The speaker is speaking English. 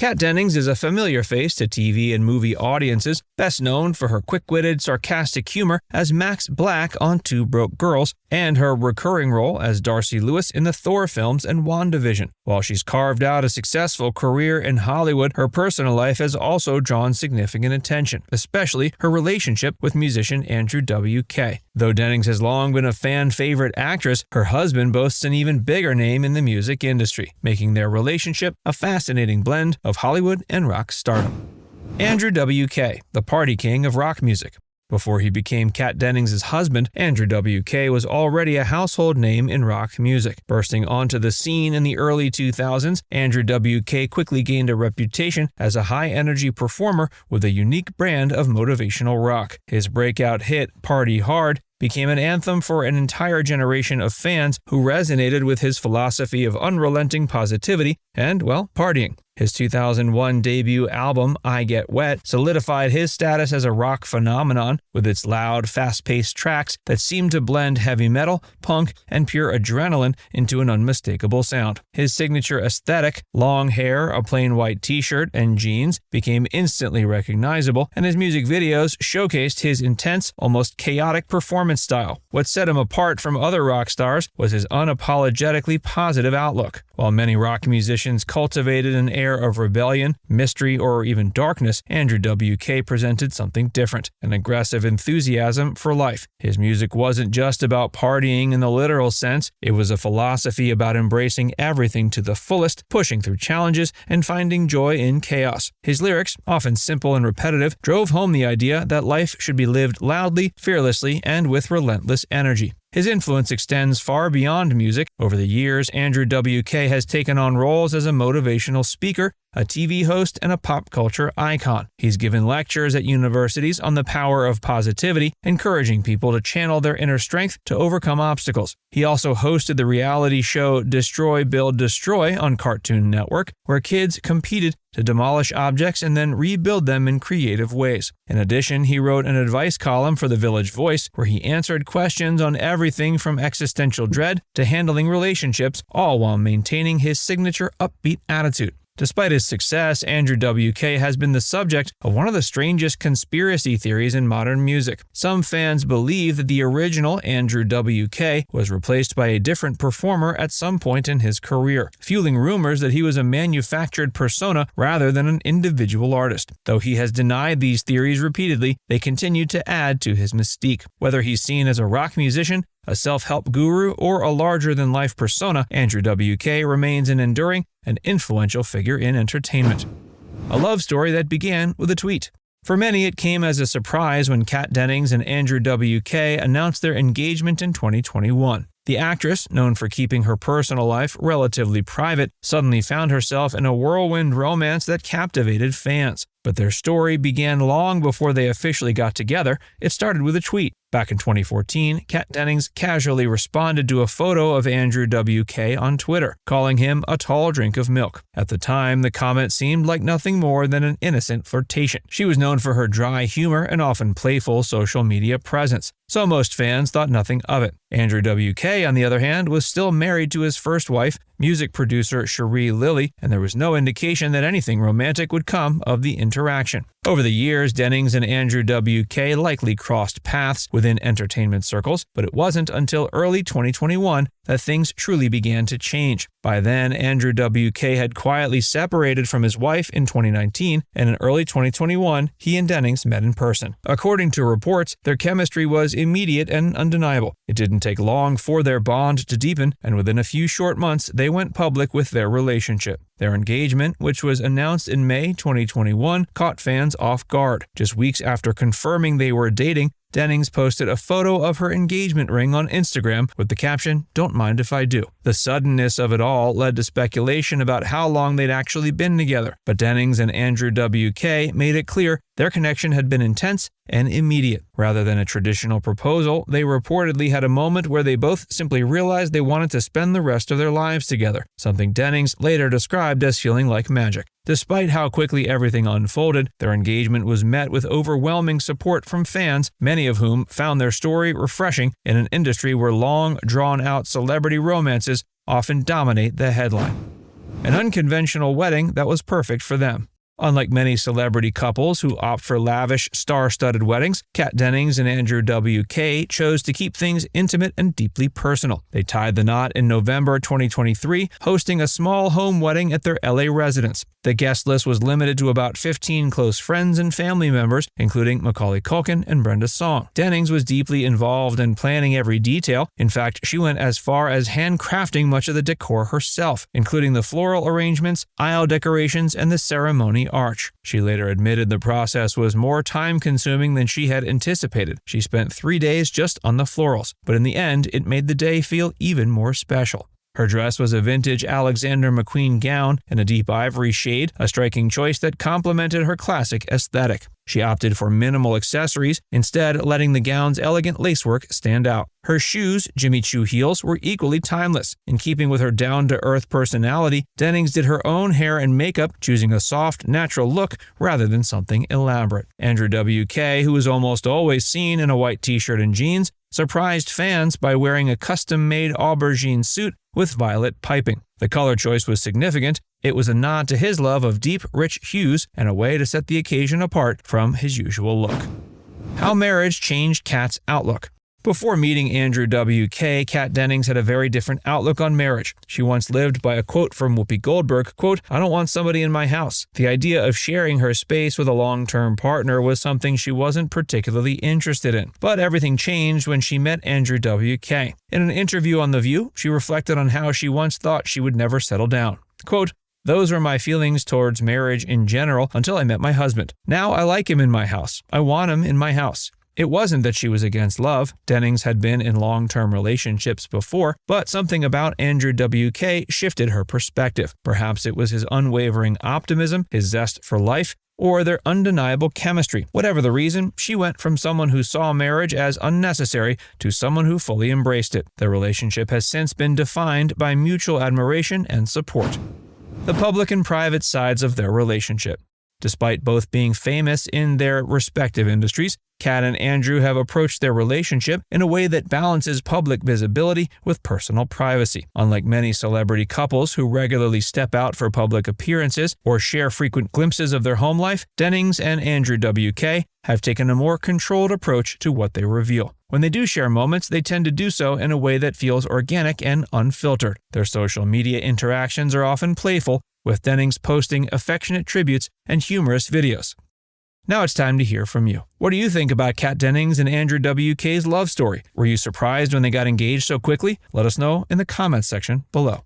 Kat Dennings is a familiar face to TV and movie audiences, best known for her quick-witted, sarcastic humor as Max Black on Two Broke Girls, and her recurring role as Darcy Lewis in the Thor films and WandaVision. While she's carved out a successful career in Hollywood, her personal life has also drawn significant attention, especially her relationship with musician Andrew W.K. Though Dennings has long been a fan-favorite actress, her husband boasts an even bigger name in the music industry, making their relationship a fascinating blend of Hollywood and rock stardom. Andrew W.K., the party king of rock music. Before he became Kat Dennings' husband, Andrew W.K. was already a household name in rock music. Bursting onto the scene in the early 2000s, Andrew W.K. quickly gained a reputation as a high-energy performer with a unique brand of motivational rock. His breakout hit, Party Hard, became an anthem for an entire generation of fans who resonated with his philosophy of unrelenting positivity and, well, partying. His 2001 debut album, I Get Wet, solidified his status as a rock phenomenon with its loud, fast-paced tracks that seemed to blend heavy metal, punk, and pure adrenaline into an unmistakable sound. His signature aesthetic, long hair, a plain white t-shirt, and jeans, became instantly recognizable, and his music videos showcased his intense, almost chaotic performance style. What set him apart from other rock stars was his unapologetically positive outlook. While many rock musicians cultivated an air of rebellion, mystery, or even darkness, Andrew W.K. presented something different, an aggressive enthusiasm for life. His music wasn't just about partying in the literal sense, it was a philosophy about embracing everything to the fullest, pushing through challenges, and finding joy in chaos. His lyrics, often simple and repetitive, drove home the idea that life should be lived loudly, fearlessly, and with relentless energy. His influence extends far beyond music. Over the years, Andrew W.K. has taken on roles as a motivational speaker, a TV host, and a pop culture icon. He's given lectures at universities on the power of positivity, encouraging people to channel their inner strength to overcome obstacles. He also hosted the reality show Destroy, Build, Destroy on Cartoon Network, where kids competed to demolish objects and then rebuild them in creative ways. In addition, he wrote an advice column for The Village Voice, where he answered questions on everything from existential dread to handling relationships, all while maintaining his signature upbeat attitude. Despite his success, Andrew W.K. has been the subject of one of the strangest conspiracy theories in modern music. Some fans believe that the original Andrew W.K. was replaced by a different performer at some point in his career, fueling rumors that he was a manufactured persona rather than an individual artist. Though he has denied these theories repeatedly, they continue to add to his mystique. Whether he's seen as a rock musician, a self-help guru, or a larger-than-life persona, Andrew W.K. remains an enduring and influential figure in entertainment. A love story that began with a tweet. For many, it came as a surprise when Kat Dennings and Andrew W.K. announced their engagement in 2021. The actress, known for keeping her personal life relatively private, suddenly found herself in a whirlwind romance that captivated fans. But their story began long before they officially got together. It started with a tweet. Back in 2014, Kat Dennings casually responded to a photo of Andrew W.K. on Twitter, calling him a tall drink of milk. At the time, the comment seemed like nothing more than an innocent flirtation. She was known for her dry humor and often playful social media presence, so most fans thought nothing of it. Andrew W.K., on the other hand, was still married to his first wife, music producer Cherie Lilly, and there was no indication that anything romantic would come of the interaction. Over the years, Dennings and Andrew W.K. likely crossed paths within entertainment circles, but it wasn't until early 2021 that things truly began to change. By then, Andrew W.K. had quietly separated from his wife in 2019, and in early 2021, he and Dennings met in person. According to reports, their chemistry was immediate and undeniable. It didn't take long for their bond to deepen, and within a few short months, they went public with their relationship. Their engagement, which was announced in May 2021, caught fans off guard. Just weeks after confirming they were dating, Dennings posted a photo of her engagement ring on Instagram with the caption, "Don't mind if I do." The suddenness of it all led to speculation about how long they'd actually been together, but Dennings and Andrew W.K. made it clear their connection had been intense and immediate. Rather than a traditional proposal, they reportedly had a moment where they both simply realized they wanted to spend the rest of their lives together, something Dennings later described as feeling like magic. Despite how quickly everything unfolded, their engagement was met with overwhelming support from fans, many of whom found their story refreshing in an industry where long, drawn-out celebrity romances often dominate the headline. an unconventional wedding that was perfect for them. Unlike many celebrity couples who opt for lavish, star-studded weddings, Kat Dennings and Andrew W.K. chose to keep things intimate and deeply personal. They tied the knot in November 2023, hosting a small home wedding at their LA residence. The guest list was limited to about 15 close friends and family members, including Macaulay Culkin and Brenda Song. Dennings was deeply involved in planning every detail. In fact, she went as far as handcrafting much of the decor herself, including the floral arrangements, aisle decorations, and the ceremony arch. She later admitted the process was more time-consuming than she had anticipated. She spent 3 days just on the florals, but in the end, it made the day feel even more special. Her dress was a vintage Alexander McQueen gown in a deep ivory shade, a striking choice that complemented her classic aesthetic. She opted for minimal accessories, instead letting the gown's elegant lacework stand out. Her shoes, Jimmy Choo heels, were equally timeless. In keeping with her down-to-earth personality, Dennings did her own hair and makeup, choosing a soft, natural look rather than something elaborate. Andrew W.K., who was almost always seen in a white t-shirt and jeans, surprised fans by wearing a custom-made aubergine suit with violet piping. The color choice was significant. It was a nod to his love of deep, rich hues and a way to set the occasion apart from his usual look. How marriage changed Kat's outlook. Before meeting Andrew W.K., Kat Dennings had a very different outlook on marriage. She once lived by a quote from Whoopi Goldberg, quote, "I don't want somebody in my house." The idea of sharing her space with a long-term partner was something she wasn't particularly interested in. But everything changed when she met Andrew W.K. In an interview on The View, she reflected on how she once thought she would never settle down. Quote, "Those were my feelings towards marriage in general until I met my husband. Now I like him in my house. I want him in my house." It wasn't that she was against love. Dennings had been in long-term relationships before, but something about Andrew W.K. shifted her perspective. Perhaps it was his unwavering optimism, his zest for life, or their undeniable chemistry. Whatever the reason, she went from someone who saw marriage as unnecessary to someone who fully embraced it. Their relationship has since been defined by mutual admiration and support. The public and private sides of their relationship. Despite both being famous in their respective industries, Kat and Andrew have approached their relationship in a way that balances public visibility with personal privacy. Unlike many celebrity couples who regularly step out for public appearances or share frequent glimpses of their home life, Dennings and Andrew W.K. have taken a more controlled approach to what they reveal. When they do share moments, they tend to do so in a way that feels organic and unfiltered. Their social media interactions are often playful, with Dennings posting affectionate tributes and humorous videos. Now it's time to hear from you. What do you think about Kat Dennings and Andrew W.K.'s love story? Were you surprised when they got engaged so quickly? Let us know in the comments section below.